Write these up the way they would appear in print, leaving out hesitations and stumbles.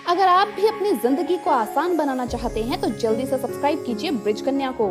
अगर आप भी अपनी जिंदगी को आसान बनाना चाहते हैं तो जल्दी से सब्सक्राइब कीजिए ब्रिज कन्या को।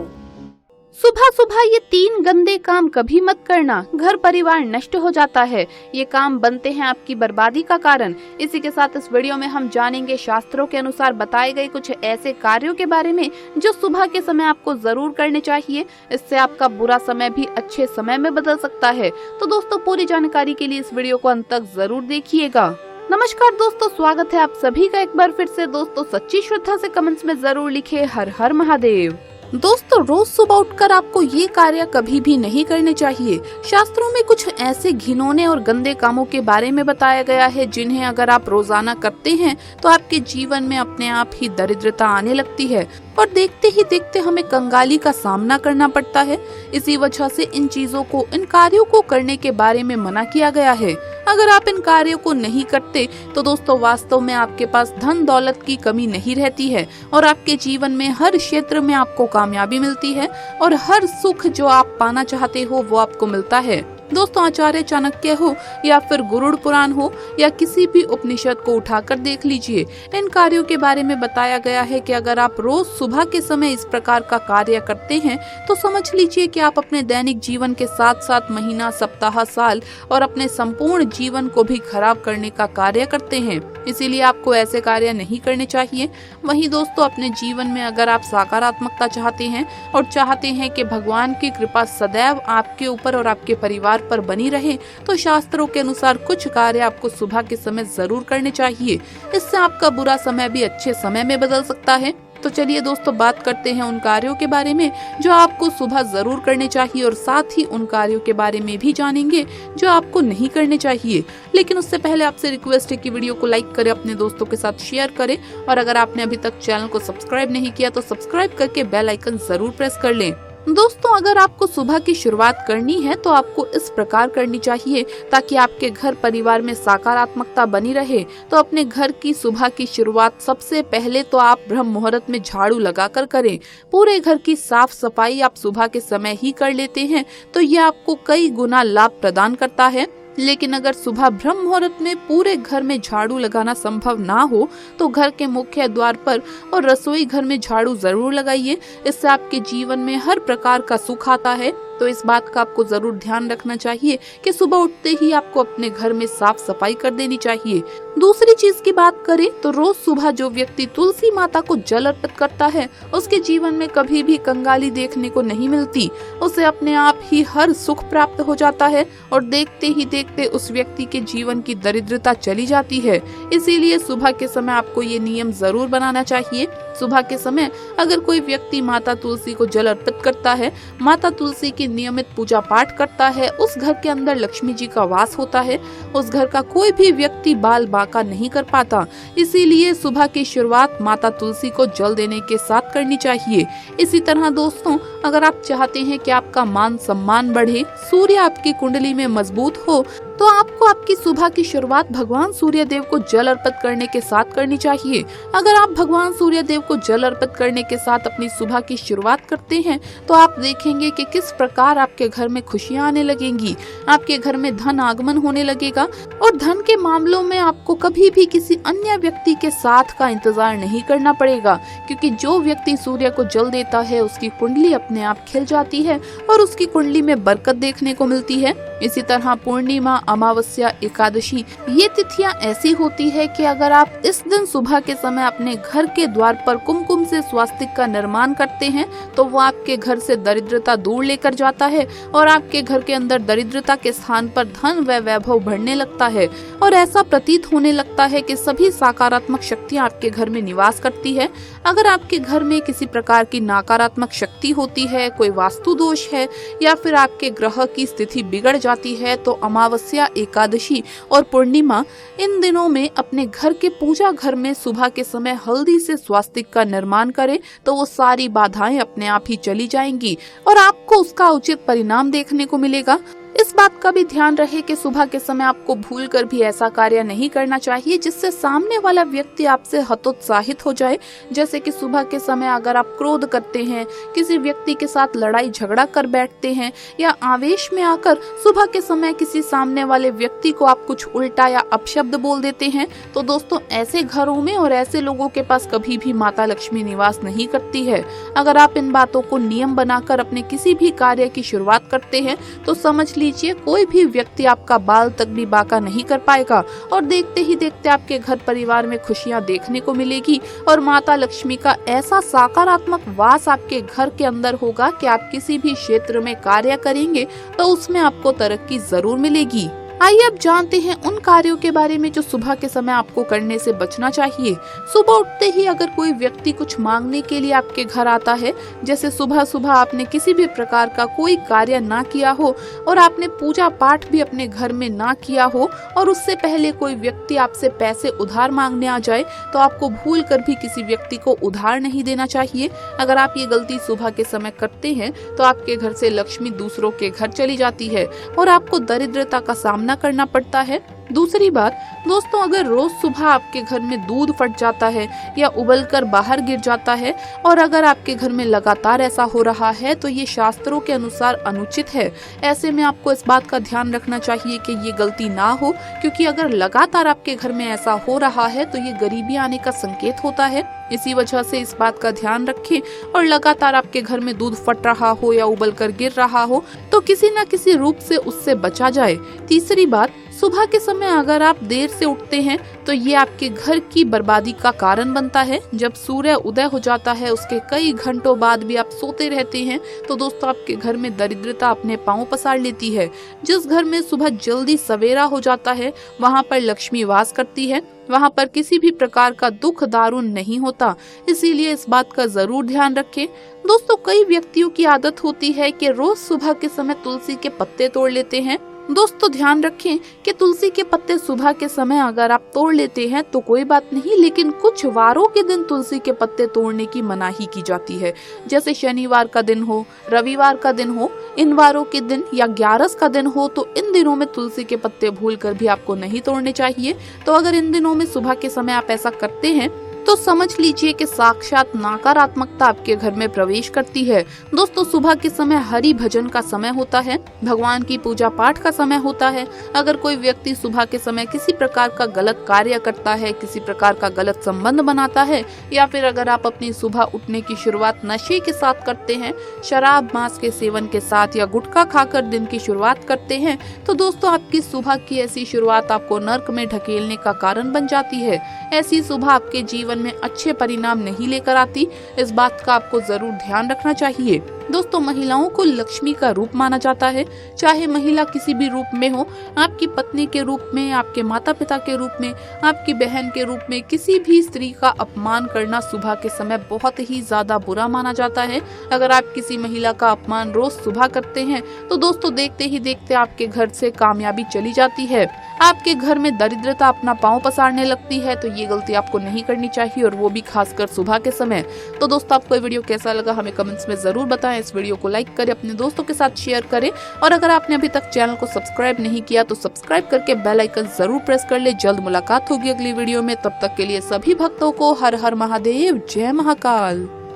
सुबह सुबह ये 3 गंदे काम कभी मत करना, घर परिवार नष्ट हो जाता है। ये काम बनते हैं आपकी बर्बादी का कारण। इसी के साथ इस वीडियो में हम जानेंगे शास्त्रों के अनुसार बताए गए कुछ ऐसे कार्यों के बारे में जो सुबह के समय आपको जरूर करने चाहिए। इससे आपका बुरा समय भी अच्छे समय में बदल सकता है। तो दोस्तों, पूरी जानकारी के लिए इस वीडियो को अंत तक जरूर देखिएगा। नमस्कार दोस्तों, स्वागत है आप सभी का एक बार फिर से। दोस्तों, सच्ची श्रद्धा से कमेंट्स में जरूर लिखे हर हर महादेव। दोस्तों, रोज सुबह उठकर आपको ये कार्य कभी भी नहीं करने चाहिए। शास्त्रों में कुछ ऐसे घिनौने और गंदे कामों के बारे में बताया गया है जिन्हें अगर आप रोजाना करते हैं तो आपके जीवन में अपने आप ही दरिद्रता आने लगती है और देखते ही देखते हमें कंगाली का सामना करना पड़ता है। इसी वजह से इन चीजों को, इन कार्यों को करने के बारे में मना किया गया है। अगर आप इन कार्यों को नहीं करते तो दोस्तों, वास्तव में आपके पास धन दौलत की कमी नहीं रहती है और आपके जीवन में हर क्षेत्र में आपको कामयाबी मिलती है और हर सुख जो आप पाना चाहते हो वो आपको मिलता है। दोस्तों, आचार्य चाणक्य हो या फिर गरुड़ पुराण हो या किसी भी उपनिषद को उठाकर देख लीजिए, इन कार्यों के बारे में बताया गया है कि अगर आप रोज सुबह के समय इस प्रकार का कार्य करते हैं तो समझ लीजिए कि आप अपने दैनिक जीवन के साथ साथ महीना, सप्ताह, साल और अपने संपूर्ण जीवन को भी खराब करने का कार्य करते हैं। इसीलिए आपको ऐसे कार्य नहीं करने चाहिए। वहीं दोस्तों, अपने जीवन में अगर आप सकारात्मकता चाहते हैं और चाहते हैं कि भगवान की कृपा सदैव आपके ऊपर और आपके परिवार पर बनी रहे तो शास्त्रों के अनुसार कुछ कार्य आपको सुबह के समय जरूर करने चाहिए। इससे आपका बुरा समय भी अच्छे समय में बदल सकता है। तो चलिए दोस्तों, बात करते हैं उन कार्यों के बारे में जो आपको सुबह जरूर करने चाहिए और साथ ही उन कार्यों के बारे में भी जानेंगे जो आपको नहीं करने चाहिए। लेकिन उससे पहले आपसे रिक्वेस्ट है कि वीडियो को लाइक करें, अपने दोस्तों के साथ शेयर करें और अगर आपने अभी तक चैनल को सब्सक्राइब नहीं किया तो सब्सक्राइब करके बेल आइकन जरूर प्रेस कर लें। दोस्तों, अगर आपको सुबह की शुरुआत करनी है तो आपको इस प्रकार करनी चाहिए ताकि आपके घर परिवार में सकारात्मकता बनी रहे। तो अपने घर की सुबह की शुरुआत सबसे पहले तो आप ब्रह्म मुहूर्त में झाड़ू लगाकर करें। पूरे घर की साफ सफाई आप सुबह के समय ही कर लेते हैं तो ये आपको कई गुना लाभ प्रदान करता है। लेकिन अगर सुबह ब्रह्म मुहूर्त में पूरे घर में झाड़ू लगाना संभव ना हो तो घर के मुख्य द्वार पर और रसोई घर में झाड़ू जरूर लगाइए। इससे आपके जीवन में हर प्रकार का सुख आता है। तो इस बात का आपको जरूर ध्यान रखना चाहिए कि सुबह उठते ही आपको अपने घर में साफ सफाई कर देनी चाहिए। दूसरी चीज की बात करें तो रोज सुबह जो व्यक्ति तुलसी माता को जल अर्पित करता है उसके जीवन में कभी भी कंगाली देखने को नहीं मिलती। उसे अपने आप ही हर सुख प्राप्त हो जाता है और देखते ही देखते उस व्यक्ति के जीवन की दरिद्रता चली जाती है। इसीलिए सुबह के समय आपको ये नियम जरूर बनाना चाहिए। सुबह के समय अगर कोई व्यक्ति माता तुलसी को जल अर्पित करता है, माता तुलसी की नियमित पूजा पाठ करता है, उस घर के अंदर लक्ष्मी जी का वास होता है। उस घर का कोई भी व्यक्ति बाल बाका नहीं कर पाता। इसीलिए सुबह की शुरुआत माता तुलसी को जल देने के साथ करनी चाहिए। इसी तरह दोस्तों, अगर आप चाहते हैं कि आपका मान सम्मान बढ़े, सूर्य आपकी कुंडली में मजबूत हो, तो आपको आपकी सुबह की शुरुआत भगवान सूर्य देव को जल अर्पित करने के साथ करनी चाहिए। अगर आप भगवान सूर्य देव को जल अर्पित करने के साथ अपनी सुबह की शुरुआत करते हैं तो आप देखेंगे कि किस प्रकार आपके घर में खुशियां आने लगेंगी, आपके घर में धन आगमन होने लगेगा और धन के मामलों में आपको कभी भी किसी अन्य व्यक्ति के साथ का इंतजार नहीं करना पड़ेगा, क्योंकि जो व्यक्ति सूर्य को जल देता है उसकी कुंडली अपने आप खिल जाती है और उसकी कुंडली में बरकत देखने को मिलती है। इसी तरह पूर्णिमा, अमावस्या, एकादशी, ये तिथियां ऐसी होती है कि अगर आप इस दिन सुबह के समय अपने घर के द्वार पर कुमकुम से स्वास्तिक का निर्माण करते हैं तो वो आपके घर से दरिद्रता दूर लेकर जाता है और आपके घर के अंदर दरिद्रता के स्थान पर धन व वैभव बढ़ने लगता है और ऐसा प्रतीत होने लगता है कि सभी सकारात्मक शक्तियां आपके घर में निवास करती है। अगर आपके घर में किसी प्रकार की नकारात्मक शक्ति होती है, कोई वास्तु दोष है या फिर आपके ग्रह की स्थिति बिगड़ जाती है तो अमावस्या, एकादशी और पूर्णिमा, इन दिनों में अपने घर के पूजा घर में सुबह के समय हल्दी से स्वास्तिक का निर्माण करें तो वो सारी बाधाएं अपने आप ही चली जाएंगी और आपको उसका उचित परिणाम देखने को मिलेगा। इस बात का भी ध्यान रहे कि सुबह के समय आपको भूलकर भी ऐसा कार्य नहीं करना चाहिए जिससे सामने वाला व्यक्ति आपसे हतोत्साहित हो जाए। जैसे कि सुबह के समय अगर आप क्रोध करते हैं, किसी व्यक्ति के साथ लड़ाई झगड़ा कर बैठते हैं या आवेश में आकर सुबह के समय किसी सामने वाले व्यक्ति को आप कुछ उल्टा या अपशब्द बोल देते हैं, तो दोस्तों ऐसे घरों में और ऐसे लोगों के पास कभी भी माता लक्ष्मी निवास नहीं करती है। अगर आप इन बातों को नियम बनाकर अपने किसी भी कार्य की शुरुआत करते हैं तो समझ लीजिए कोई भी व्यक्ति आपका बाल तक भी बांका नहीं कर पाएगा और देखते ही देखते आपके घर परिवार में खुशियां देखने को मिलेगी और माता लक्ष्मी का ऐसा सकारात्मक वास आपके घर के अंदर होगा कि आप किसी भी क्षेत्र में कार्य करेंगे तो उसमें आपको तरक्की जरूर मिलेगी। आइए अब जानते हैं उन कार्यों के बारे में जो सुबह के समय आपको करने से बचना चाहिए। सुबह उठते ही अगर कोई व्यक्ति कुछ मांगने के लिए आपके घर आता है, जैसे सुबह सुबह आपने किसी भी प्रकार का कोई कार्य ना किया हो और आपने पूजा पाठ भी अपने घर में ना किया हो और उससे पहले कोई व्यक्ति आपसे पैसे उधार मांगने आ जाए, तो आपको भूल कर भी किसी व्यक्ति को उधार नहीं देना चाहिए। अगर आप ये गलती सुबह के समय करते हैं तो आपके घर से लक्ष्मी दूसरों के घर चली जाती है और आपको दरिद्रता का सामना करना पड़ता है। दूसरी बात दोस्तों, अगर रोज सुबह आपके घर में दूध फट जाता है या उबलकर बाहर गिर जाता है और अगर आपके घर में लगातार ऐसा हो रहा है तो ये शास्त्रों के अनुसार अनुचित है। ऐसे में आपको इस बात का ध्यान रखना चाहिए कि ये गलती ना हो, क्योंकि अगर लगातार आपके घर में ऐसा हो रहा है तो ये गरीबी आने का संकेत होता है। इसी वजह से इस बात का ध्यान रखें और लगातार आपके घर में दूध फट रहा हो या उबलकर गिर रहा हो तो किसी न किसी रूप से उससे बचा जाए। तीसरी बात, सुबह के समय अगर आप देर से उठते हैं तो ये आपके घर की बर्बादी का कारण बनता है। जब सूर्य उदय हो जाता है उसके कई घंटों बाद भी आप सोते रहते हैं तो दोस्तों आपके घर में दरिद्रता अपने पांव पसार लेती है। जिस घर में सुबह जल्दी सवेरा हो जाता है वहां पर लक्ष्मी वास करती है, वहां पर किसी भी प्रकार का दुख दारुण नहीं होता। इसीलिए इस बात का जरूर ध्यान रखें। दोस्तों कई व्यक्तियों की आदत होती है कि रोज सुबह के समय तुलसी के पत्ते तोड़ लेते हैं। दोस्तों ध्यान रखें कि तुलसी के पत्ते सुबह के समय अगर आप तोड़ लेते हैं तो कोई बात नहीं, लेकिन कुछ वारों के दिन तुलसी के पत्ते तोड़ने की मनाही की जाती है। जैसे शनिवार का दिन हो, रविवार का दिन हो, इन वारों के दिन या 11 का दिन हो, तो इन दिनों में तुलसी के पत्ते भूलकर भी आपको नहीं तोड़ने चाहिए। तो अगर इन दिनों में सुबह के समय आप ऐसा करते हैं तो समझ लीजिए कि साक्षात नकारात्मकता आपके घर में प्रवेश करती है। दोस्तों सुबह के समय हरि भजन का समय होता है, भगवान की पूजा पाठ का समय होता है। अगर कोई व्यक्ति सुबह के समय किसी प्रकार का गलत कार्य करता है, किसी प्रकार का गलत संबंध बनाता है, या फिर अगर आप अपनी सुबह उठने की शुरुआत नशे के साथ करते हैं, शराब मांस के सेवन के साथ या गुटखा खाकर दिन की शुरुआत करते हैं, तो दोस्तों आपकी सुबह की ऐसी शुरुआत आपको नर्क में ढकेलने का कारण बन जाती है। ऐसी सुबह आपके जीवन में अच्छे परिणाम नहीं लेकर आती। इस बात का आपको जरूर ध्यान रखना चाहिए। दोस्तों महिलाओं को लक्ष्मी का रूप माना जाता है, चाहे महिला किसी भी रूप में हो, आपकी पत्नी के रूप में, आपके माता पिता के रूप में, आपकी बहन के रूप में, किसी भी स्त्री का अपमान करना सुबह के समय बहुत ही ज्यादा बुरा माना जाता है। अगर आप किसी महिला का अपमान रोज सुबह करते हैं तो दोस्तों देखते ही देखते आपके घर से कामयाबी चली जाती है, आपके घर में दरिद्रता अपना पांव पसारने लगती है। तो ये गलती आपको नहीं करनी चाहिए, और वो भी खासकर सुबह के समय। तो दोस्तों आपको ये वीडियो कैसा लगा हमें कमेंट्स में जरूर बताएं। इस वीडियो को लाइक करें, अपने दोस्तों के साथ शेयर करें, और अगर आपने अभी तक चैनल को सब्सक्राइब नहीं किया तो सब्सक्राइब करके बेल आइकन जरूर प्रेस कर ले। जल्द मुलाकात होगी अगली वीडियो में, तब तक के लिए सभी भक्तों को हर हर महादेव, जय महाकाल।